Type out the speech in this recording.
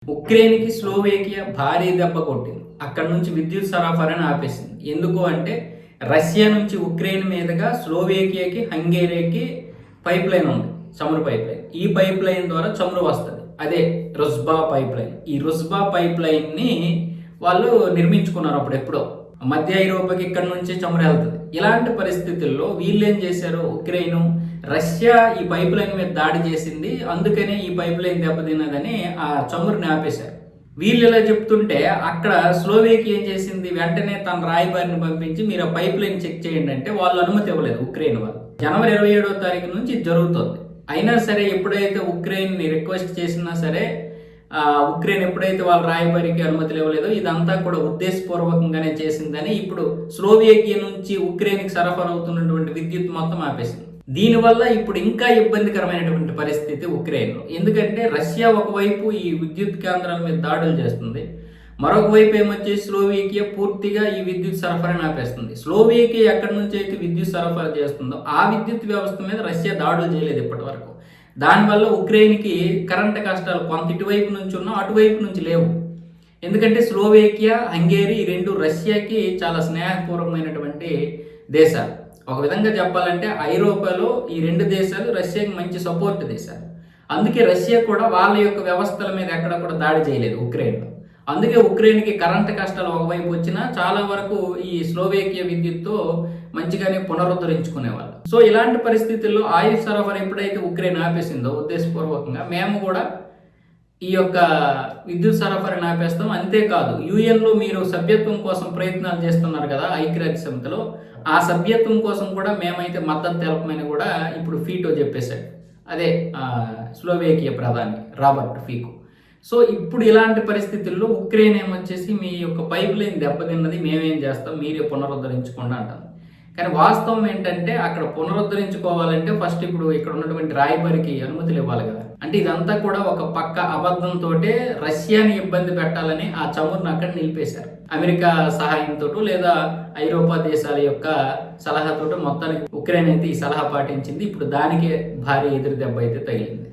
ఉక్రెయిన్‌కి స్లోవేకియా భారీ దెబ్బ కొట్టింది. అక్కడి నుంచి విద్యుత్ సరఫరాని ఆపేసింది. ఎందుకు అంటే రష్యా నుంచి ఉక్రెయిన్ మీదుగా స్లోవేకియాకి, హంగేరీకి పైప్‌లైన్ ఉంది. చమురు పైప్‌లైన్. ఈ పైప్‌లైన్ ద్వారా చమురు వస్తది. అదే రుజ్బా పైప్‌లైన్. ఈ రుజ్బా పైప్‌లైన్‌ని వాళ్ళు నిర్మించుకున్నారు అప్పుడెప్పుడో. మధ్య ఐరోపాకి ఇక్కడి నుంచే చమురు వెళ్తది. ఇలాంటి పరిస్థితుల్లో వీళ్ళేం చేశారు, ఉక్రెయిన్ రష్యా ఈ పైప్ లైన్ మీద దాడి చేసింది, అందుకనే ఈ పైప్ లైన్ దెబ్బతిన్నదని ఆ చమురుని ఆపేశారు. వీళ్ళు ఇలా చెప్తుంటే అక్కడ స్లోవేకియా ఏం చేసింది, వెంటనే తన రాయబారిని పంపించి మీరు ఆ పైప్ లైన్ చెక్ చేయండి అంటే వాళ్ళు అనుమతి ఇవ్వలేదు ఉక్రెయిన్ వాళ్ళు. జనవరి 27వ తారీఖు నుంచి ఇది జరుగుతుంది. అయినా సరే ఎప్పుడైతే ఉక్రెయిన్ ని రిక్వెస్ట్ చేసినా సరే ఉక్రెయిన్ ఎప్పుడైతే వాళ్ళ రాయబారికి అనుమతులు ఇవ్వలేదో ఇదంతా కూడా ఉద్దేశపూర్వకంగానే చేసిందని ఇప్పుడు స్లోవేకియా నుంచి ఉక్రెయిన్కి సరఫరా అవుతున్నటువంటి విద్యుత్ మొత్తం ఆపేసింది. దీనివల్ల ఇప్పుడు ఇంకా ఇబ్బందికరమైనటువంటి పరిస్థితి ఉక్రెయిన్లో. ఎందుకంటే రష్యా ఒకవైపు ఈ విద్యుత్ కేంద్రాల మీద దాడులు చేస్తుంది, మరొక వైపు ఏమొచ్చేసి స్లోవేకియా పూర్తిగా ఈ విద్యుత్ సరఫరాని ఆపేస్తుంది. స్లోవేకియా ఎక్కడి నుంచి అయితే విద్యుత్ సరఫరా చేస్తుందో ఆ విద్యుత్ వ్యవస్థ మీద రష్యా దాడులు చేయలేదు ఇప్పటి వరకు. దానివల్ల ఉక్రెయిన్కి కరెంటు కష్టాలు కొంత ఇటువైపు నుంచి ఉన్నా అటువైపు నుంచి లేవు. ఎందుకంటే స్లోవేకియా, హంగేరీ ఈ రెండు రష్యాకి చాలా స్నేహపూర్వకమైనటువంటి దేశాలు. ఒక విధంగా చెప్పాలంటే ఐరోపాలో ఈ రెండు దేశాలు రష్యాకి మంచి సపోర్ట్ దేశాలు. అందుకే రష్యా కూడా వాళ్ళ యొక్క వ్యవస్థల మీద ఎక్కడ కూడా దాడి చేయలేదు ఉక్రెయిన్లో. అందుకే ఉక్రెయిన్కి కరెంటు కష్టాలు ఒకవైపు వచ్చినా చాలా వరకు ఈ స్లోవేకియా విద్యుత్తో మంచిగానే పునరుద్ధరించుకునేవాళ్ళు. సో ఇలాంటి పరిస్థితుల్లో ఆయుధ సరఫరా ఎప్పుడైతే ఉక్రెయిన్ ఆపేసిందో ఉద్దేశపూర్వకంగా మేము కూడా ఈ యొక్క విద్యుత్ సరఫరాని ఆపేస్తాం. అంతేకాదు యుఎన్లో మీరు సభ్యత్వం కోసం ప్రయత్నాలు చేస్తున్నారు కదా ఐక్యరాజ్య సమితిలో, ఆ సభ్యత్వం కోసం కూడా మేమైతే మద్దతు తెలపమని కూడా ఇప్పుడు ఫీటో చెప్పేశాడు. అదే స్లోవేకియా ప్రధాని రాబర్ట్ ఫీకో. సో ఇప్పుడు ఇలాంటి పరిస్థితుల్లో ఉక్రెయిన్ ఏమొచ్చేసి మీ యొక్క పైప్ లైన్ దెబ్బతిన్నది, మేమేం చేస్తాం, మీరే పునరుద్ధరించుకోండి అంటాం. కానీ వాస్తవం ఏంటంటే అక్కడ పునరుద్ధరించుకోవాలంటే ఫస్ట్ ఇప్పుడు ఇక్కడ ఉన్నటువంటి రాయబారికి అనుమతులు ఇవ్వాలి కదా. అంటే ఇదంతా కూడా ఒక పక్క అబద్ధంతో రష్యాని ఇబ్బంది పెట్టాలని ఆ చమురును అక్కడ నిలిపేశారు. అమెరికా సహాయంతో లేదా ఐరోపా దేశాల యొక్క సలహాతో మొత్తానికి ఉక్రెయిన్ అయితే ఈ సలహా పాటించింది. ఇప్పుడు దానికే భారీ ఎదురు దెబ్బ అయితే తగిలింది.